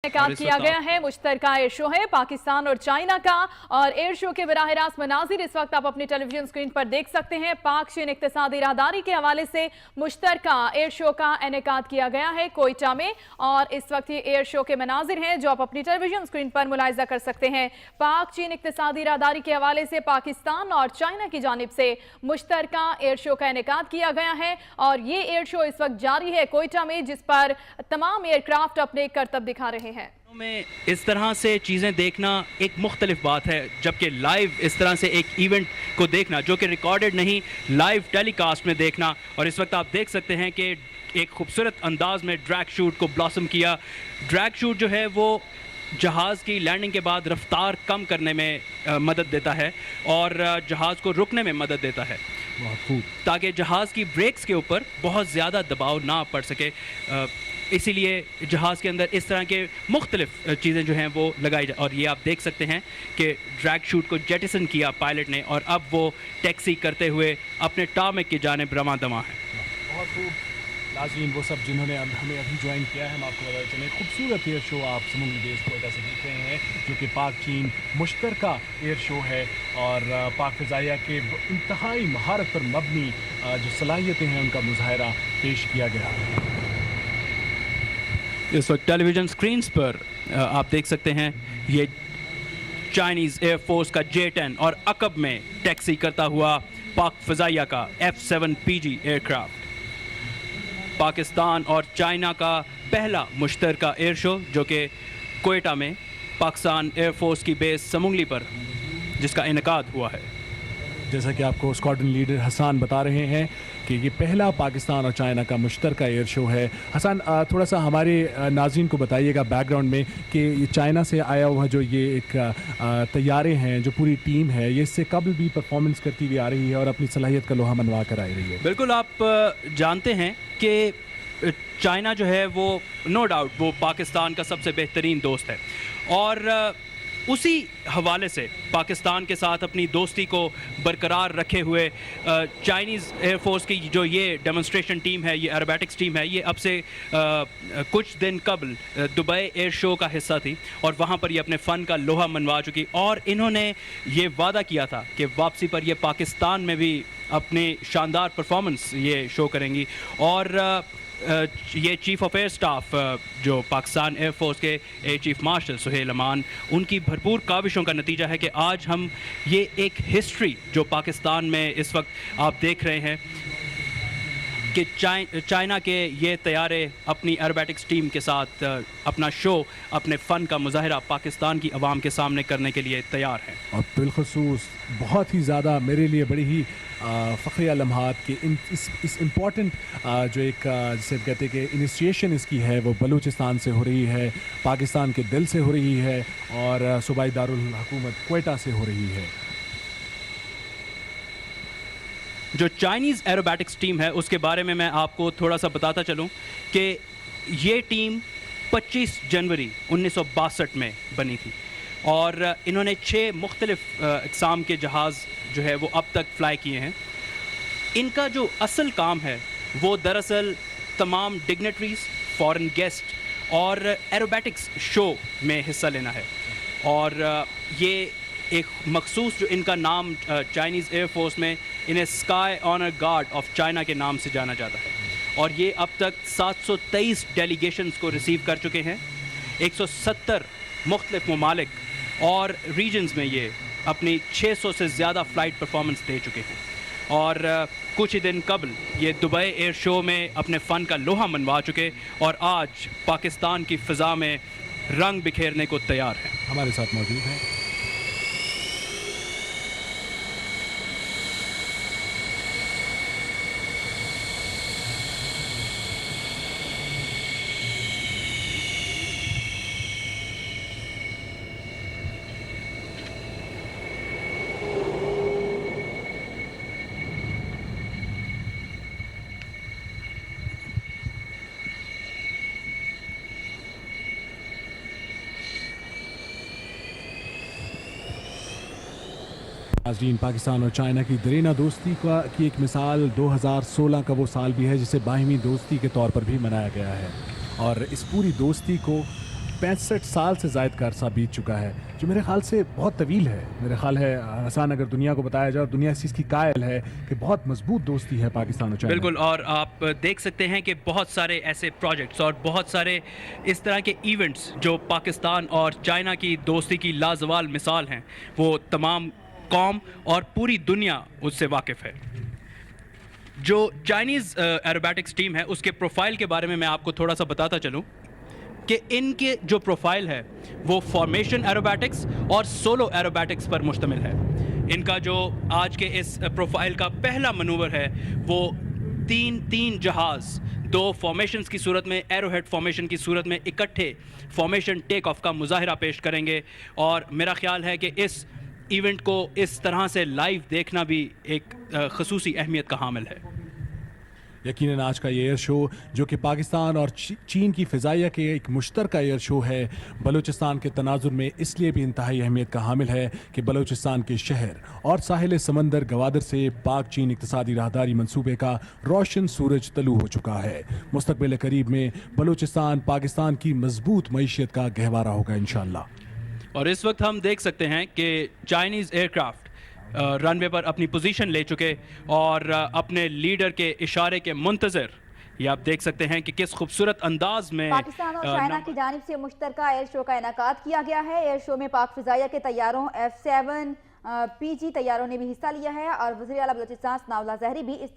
इनेकाद किया गया है। मुश्तरका एयर शो है पाकिस्तान और चाइना का, और एयर शो के बराह रास्त मनाजिर इस वक्त आप अपनी टेलीविजन स्क्रीन पर देख सकते हैं। पाक चीन इक्तिसादी राहदारी के हवाले से मुश्तरका एयर शो का इनेकाद किया गया है कोयटा में, और इस वक्त ये एयर शो के मनाजिर हैं जो आप अपनी टेलीविजन स्क्रीन पर मुलाहिजा कर सकते हैं। पाक चीन इक्तिसादी राहदारी के हवाले से पाकिस्तान और चाइना की जानिब से मुश्तरका एयर शो का इनेकाद किया गया है, और ये एयर शो इस वक्त जारी है कोयटा में, जिस पर तमाम एयरक्राफ्ट अपने करतब दिखा रहे हैं। में इस तरह से चीज़ें देखना एक मुख्तलिफ बात है, जबकि लाइव इस तरह से एक इवेंट को देखना जो कि रिकॉर्डेड नहीं, लाइव टेलीकास्ट में देखना। और इस वक्त आप देख सकते हैं कि एक खूबसूरत अंदाज में ड्रैग शूट को ब्लॉसम किया। ड्रैग शूट जो है वो जहाज़ की लैंडिंग के बाद रफ्तार कम करने में मदद देता है और जहाज़ को रुकने में मदद देता है, ताकि जहाज़ की ब्रेक्स के ऊपर बहुत ज़्यादा दबाव ना पड़ सके। इसीलिए जहाज़ के अंदर इस तरह के मुख्तलिफ चीज़ें जो हैं वो लगाई जाए। और ये आप देख सकते हैं कि ड्रैग शूट को जेटिसन किया पायलट ने, और अब वो टैक्सी करते हुए अपने टारमेक की जानिब रवां दवां है। बहुत खूब नाज़रीन, वो सब जिन्होंने हमें अभी ज्वाइन किया है, हम आपको बताते चलें खूबसूरत एयर शो आप समुद्री देश कोयटा से देख रहे हैं, जो कि पाक चीन मुश्तरका एयर शो है। और पाक फ़िज़ाइया के इंतहाई महारत पर मबनी जो सलाहियतें हैं उनका मुज़ाहरा पेश किया गया। इस वक्त टेलीविज़न स्क्रीन्स पर आप देख सकते हैं ये चाइनीज़ एयरफोर्स का J-10 और अकब में टैक्सी करता हुआ पाक फ़िज़ाइया का F-7PG एयरक्राफ्ट। पाकिस्तान और चाइना का पहला मुश्तरका एयर शो जो कि कोयटा में पाकिस्तान एयरफोर्स की बेस समुंगली पर जिसका इनेकाद हुआ है। जैसा कि आपको स्क्वाड्रन लीडर हसन बता रहे हैं कि ये पहला पाकिस्तान और चाइना का मुश्तरका एयर शो है। हसन, थोड़ा सा हमारे नाज़रीन को बताइएगा बैकग्राउंड में कि ये चाइना से आया हुआ जो ये एक तैयारे हैं, जो पूरी टीम है, ये इससे कबल भी परफॉर्मेंस करती हुई आ रही है और अपनी सलाहियत का लोहा मनवा कर आ रही है। बिल्कुल, आप जानते हैं कि चाइना जो है वो नो डाउट वो पाकिस्तान का सबसे बेहतरीन दोस्त है, और उसी हवाले से पाकिस्तान के साथ अपनी दोस्ती को बरकरार रखे हुए चाइनीज़ एयरफोर्स की जो ये डेमोन्स्ट्रेशन टीम है, ये एरोबैटिक्स टीम है, ये अब से कुछ दिन कबल दुबई एयर शो का हिस्सा थी और वहाँ पर ये अपने फ़न का लोहा मनवा चुकी, और इन्होंने ये वादा किया था कि वापसी पर ये पाकिस्तान में भी अपनी शानदार परफॉर्मेंस ये शो करेंगी। और ये चीफ़ ऑफ एयर स्टाफ जो पाकिस्तान एयरफोर्स के एयर चीफ मार्शल सुहेल अमान, उनकी भरपूर काविशों का नतीजा है कि आज हम ये एक हिस्ट्री जो पाकिस्तान में इस वक्त आप देख रहे हैं कि चाइना के ये तैयारे अपनी एरोबैटिक्स टीम के साथ अपना शो, अपने फ़न का मुजाहरा पाकिस्तान की आवाम के सामने करने के लिए तैयार हैं। और बिलखुसूस बहुत ही ज़्यादा मेरे लिए बड़ी ही फ़ख्रिया लम्हात कि इस इम्पॉर्टेंट जो एक जिसे कहते हैं कि इनिशिएशन इसकी है वो बलूचिस्तान से हो रही है, पाकिस्तान के दिल से हो रही है, और सूबाई दारुल हुकूमत कोयटा से हो रही है। जो चाइनीज़ एरोबैटिक्स टीम है उसके बारे में मैं आपको थोड़ा सा बताता चलूं कि ये टीम 25 जनवरी 1962 में बनी थी, और इन्होंने 6 मुख्तलिफ इक़साम के जहाज़ जो है वो अब तक फ़्लाई किए हैं। इनका जो असल काम है वो दरअसल तमाम डिग्नेटरीज़, फॉरेन गेस्ट और एरोबैटिक्स शो में हिस्सा लेना है, और ये एक मखसूस जो इनका नाम चाइनीज़ एयरफोर्स में इन्हें sky honour guard of China के नाम से जाना जाता है, और ये अब तक 723 डेलीगेशंस को रिसीव कर चुके हैं। 170 मुख्तलिफ ममालिक और रीजन्स में ये अपनी 600 से ज़्यादा फ़्लाइट परफॉर्मेंस दे चुके हैं, और कुछ ही दिन कबल ये दुबई एयर शो में अपने फ़न का लोहा मनवा चुके, और आज पाकिस्तान की फ़िज़ा में रंग बिखेरने को तैयार हैं। हमारे साथ मौजूद हैं नाज़रीन, पाकिस्तान और चाइना की दरीना दोस्ती की एक मिसाल 2016 का वो साल भी है जिसे 22वीं दोस्ती के तौर पर भी मनाया गया है, और इस पूरी दोस्ती को 65 साल से ज़ायद का अरसा बीत चुका है, जो मेरे ख्याल से बहुत तवील है। मेरे ख्याल है हसन, अगर दुनिया को बताया जाए, और दुनिया इस चीज़ की कायल है कि बहुत मजबूत दोस्ती है पाकिस्तान और चाइना। बिल्कुल, और आप देख सकते हैं कि बहुत सारे ऐसे प्रोजेक्ट्स और बहुत सारे इस तरह के इवेंट्स जो पाकिस्तान और चाइना की दोस्ती की लाजवाल मिसाल हैं, वो तमाम कौम और पूरी दुनिया उससे वाकिफ़ है। जो चाइनीज़ एरोबैटिक्स टीम है, उसके प्रोफाइल के बारे में मैं आपको थोड़ा सा बताता चलूँ कि इनके जो प्रोफाइल है वो फॉर्मेशन एरोबैटिक्स और सोलो एरोबैटिक्स पर मुश्तमिल है। इनका जो आज के इस प्रोफाइल का पहला मनूवर है वो तीन जहाज़ दो फॉर्मेशंस की सूरत में, एरोहेड फॉर्मेशन की सूरत में इकट्ठे फॉर्मेशन टेक ऑफ का मुजाहिरा पेश करेंगे। और मेरा ख्याल है कि इस इवेंट को इस तरह से लाइव देखना भी एक ख़ुसूसी अहमियत का हामिल है। यकीनन आज का ये एयर शो, जो कि पाकिस्तान और चीन की फ़िज़ाइया के एक मुश्तरका एयर शो है, बलूचिस्तान के तनाजुर में इसलिए भी इंतहाई अहमियत का हामिल है कि बलूचिस्तान के शहर और साहिल समंदर गवादर से पाक चीन इक़्तिसादी राहदारी मंसूबे का रोशन सूरज तलू हो चुका है। मुस्तक़बिल करीब में बलूचिस्तान पाकिस्तान की मजबूत मईशत का गहवारा होगा इंशाअल्लाह। और इस वक्त हम देख सकते हैं कि चाइनीज़ एयरक्राफ्ट रनवे पर अपनी पोजीशन ले चुके और अपने लीडर के इशारे के मुंतज़र, ये आप देख सकते हैं कि किस खूबसूरत अंदाज में पाकिस्तान और चाइना की जानिब से मुश्तरका एयर शो का इनेकाद किया गया है। एयर शो में पाक फ़िज़ाइया के तैयारों F-7 PG तैयारों ने भी हिस्सा लिया है और वज़ीर आला बलूचिस्तान सनाउल्लाह ज़हरी भी इस